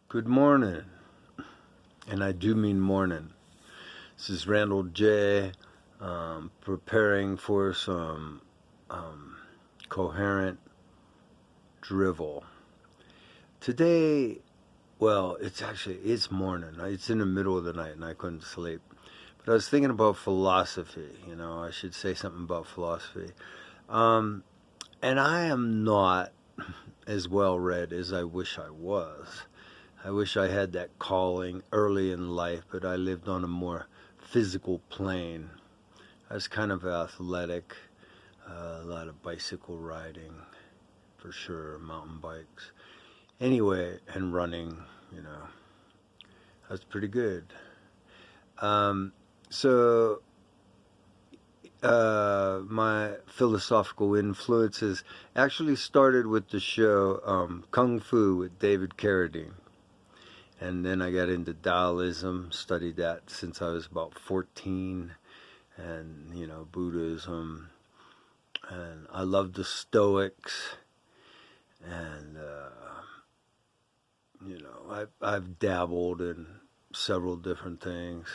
Good morning, and I do mean morning. This is Randall J. Preparing for some um, coherent drivel. Today, well, it's morning. It's in the middle of the night, and I couldn't sleep. But I was thinking about philosophy. I should say something about philosophy. Um, and I am not as well read as I wish I was. I wish I had that calling early in life, but I lived on a more physical plane. I was kind of athletic, a lot of bicycle riding, for sure, mountain bikes. Anyway, and running, you know, I was pretty good. Um, so, my philosophical influences actually started with the show Kung Fu with David Carradine. And then I got into Taoism, studied that since I was about 14, and, Buddhism. And I love the Stoics. And, I've dabbled in several different things.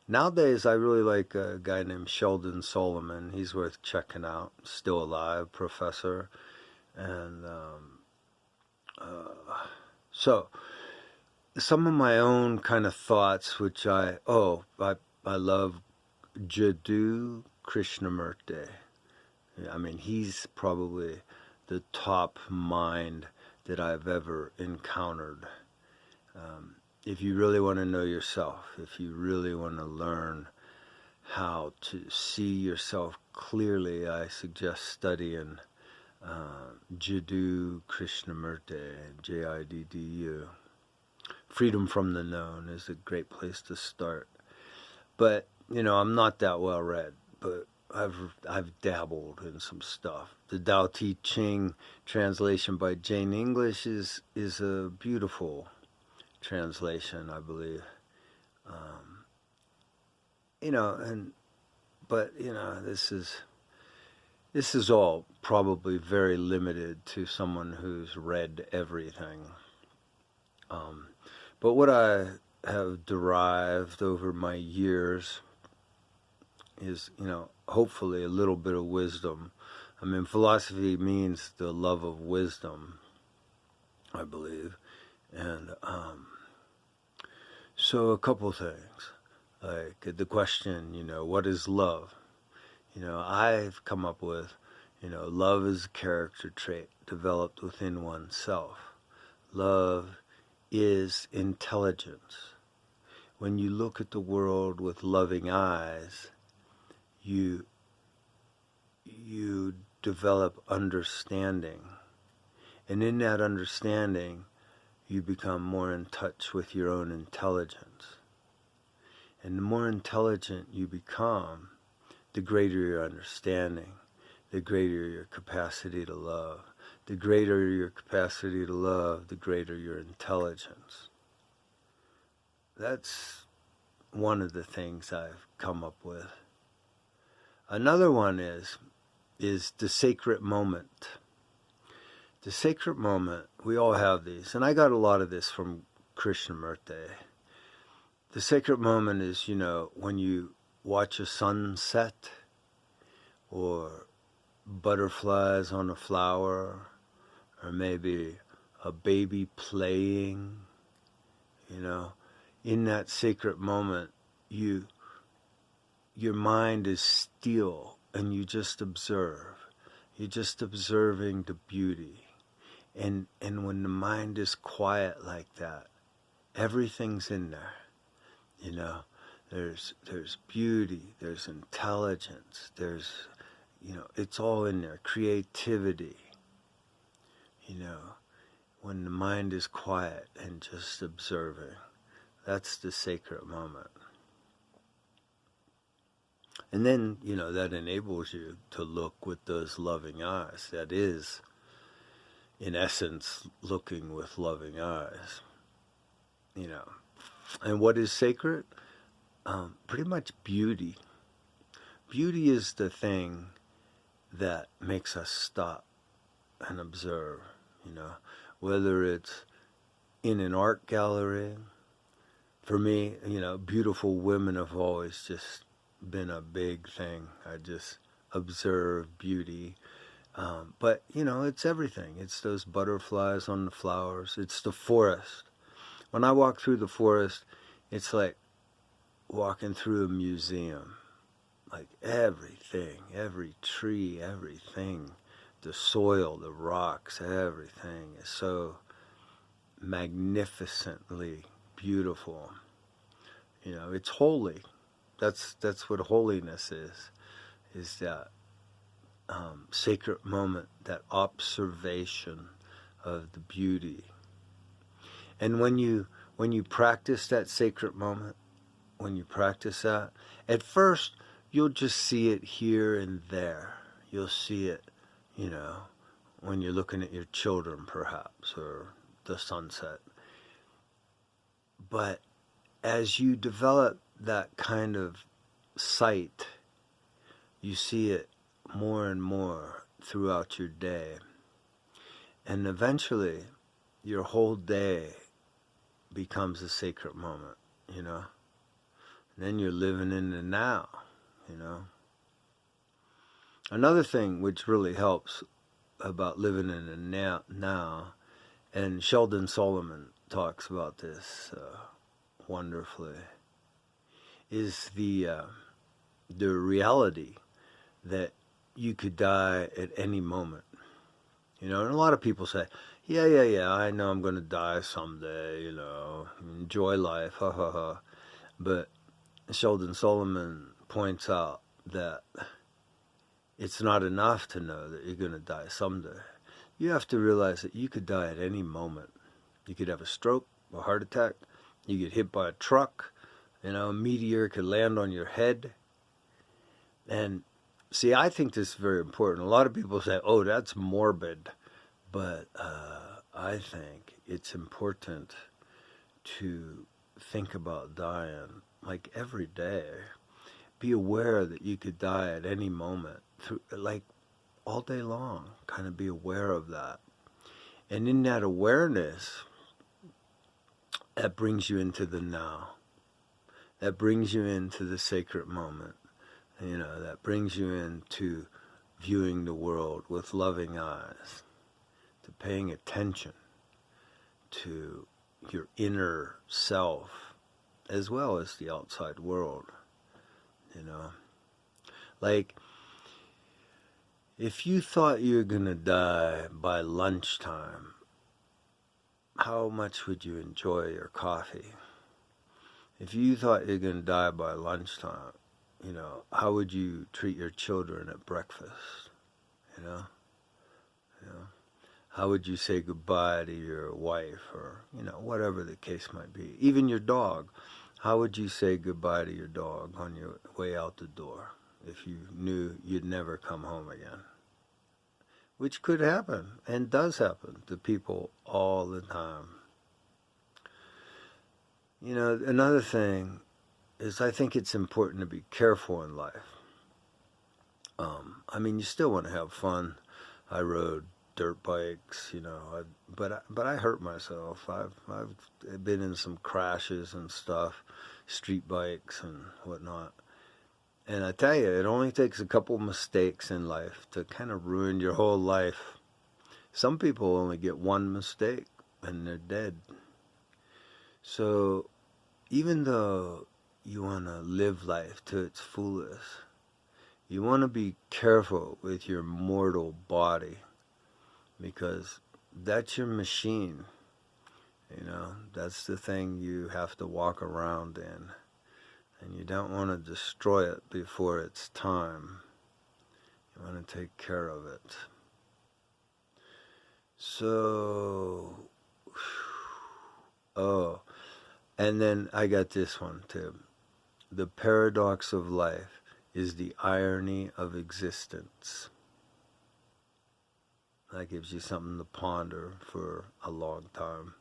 Nowadays, I really like a guy named Sheldon Solomon. He's worth checking out. Still alive, professor. And so, some of my own kind of thoughts, which I love Jiddu Krishnamurti. I mean, he's probably the top mind that I've ever encountered. If you really want to know yourself, if you really want to learn how to see yourself clearly, I suggest studying Jiddu Krishnamurti, Jiddu. Freedom from the Known is a great place to start. But, I'm not that well read, but I've dabbled in some stuff. The Tao Te Ching translation by Jane English is a beautiful translation, I believe. Um, and but this is all probably very limited to someone who's read everything. Um, but what I have derived over my years is, hopefully a little bit of wisdom. I mean, philosophy means the love of wisdom, I believe. And so a couple things, like the question, what is love? I've come up with, love is a character trait developed within oneself. Love is intelligence. When you look at the world with loving eyes, you develop understanding. And in that understanding, you become more in touch with your own intelligence. And the more intelligent you become, the greater your understanding, the greater your capacity to love. The greater your capacity to love, the greater your intelligence. That's one of the things I've come up with. Another one is the sacred moment. The sacred moment, we all have these, and I got a lot of this from Krishnamurti. The sacred moment is, when you watch a sunset, or butterflies on a flower, or maybe a baby playing, in that sacred moment, your mind is still and you just observe. You're just observing the beauty. And when the mind is quiet like that, everything's in there. There's beauty, there's intelligence, there's, it's all in there. Creativity, when the mind is quiet and just observing. That's the sacred moment. And then, that enables you to look with those loving eyes. That is, in essence, looking with loving eyes. And what is sacred? Pretty much beauty. Beauty is the thing that makes us stop and observe, whether it's in an art gallery. For me, beautiful women have always just been a big thing. I just observe beauty. But, it's everything. It's those butterflies on the flowers. It's the forest. When I walk through the forest, it's like walking through a museum. Like everything, every tree, everything, the soil, the rocks, everything is so magnificently beautiful. It's holy. That's what holiness is that sacred moment, that observation of the beauty. And when you practice that sacred moment, when you practice that, at first you'll just see it here and there. You'll see it, when you're looking at your children perhaps, or the sunset. But as you develop that kind of sight, you see it more and more throughout your day. And eventually, your whole day becomes a sacred moment, And then you're living in the now, Another thing which really helps about living in the now, and Sheldon Solomon talks about this wonderfully, is the reality that you could die at any moment. And a lot of people say, yeah, I know I'm going to die someday, enjoy life, ha ha ha. But Sheldon Solomon points out that it's not enough to know that you're going to die someday. You have to realize that you could die at any moment. You could have a stroke, a heart attack, you get hit by a truck, a meteor could land on your head. And see, I think this is very important. A lot of people say, oh, that's morbid. But I think it's important to think about dying like every day. Be aware that you could die at any moment, like all day long. Kind of be aware of that. And in that awareness, that brings you into the now. That brings you into the sacred moment. That brings you into viewing the world with loving eyes, to paying attention to your inner self as well as the outside world. Like, if you thought you were going to die by lunchtime, how much would you enjoy your coffee? If you thought you were going to die by lunchtime, how would you treat your children at breakfast? How would you say goodbye to your wife, or, whatever the case might be? Even your dog. How would you say goodbye to your dog on your way out the door if you knew you'd never come home again? Which could happen, and does happen to people all the time. Another thing is, I think it's important to be careful in life. You still want to have fun. I rode dirt bikes, but I hurt myself. I've been in some crashes and stuff, street bikes and whatnot. And I tell you, it only takes a couple mistakes in life to kind of ruin your whole life. Some people only get one mistake and they're dead. So even though you want to live life to its fullest, you want to be careful with your mortal body, because that's your machine. That's the thing you have to walk around in. And you don't want to destroy it before it's time. You want to take care of it. So, and then I got this one too. The paradox of life is the irony of existence. That gives you something to ponder for a long time.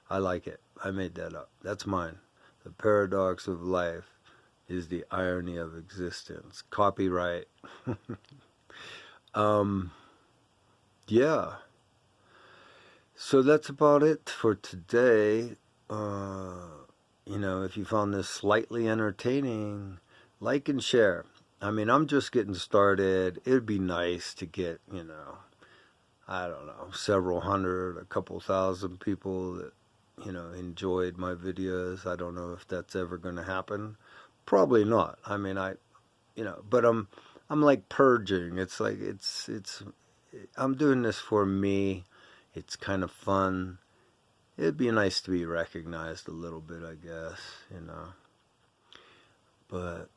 I like it. I made that up. That's mine. The paradox of life is the irony of existence. Copyright. Yeah. So that's about it for today. If you found this slightly entertaining, like and share. I mean, I'm just getting started. It'd be nice to get, I don't know, several hundred, a couple thousand people that, enjoyed my videos. I don't know if that's ever going to happen. Probably not. I mean, but I'm like purging. It's like, I'm doing this for me. It's kind of fun. It'd be nice to be recognized a little bit, I guess. But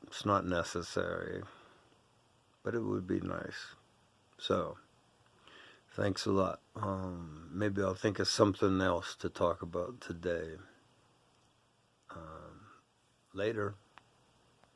it's not necessary. But it would be nice. So, thanks a lot. Maybe I'll think of something else to talk about today. Later.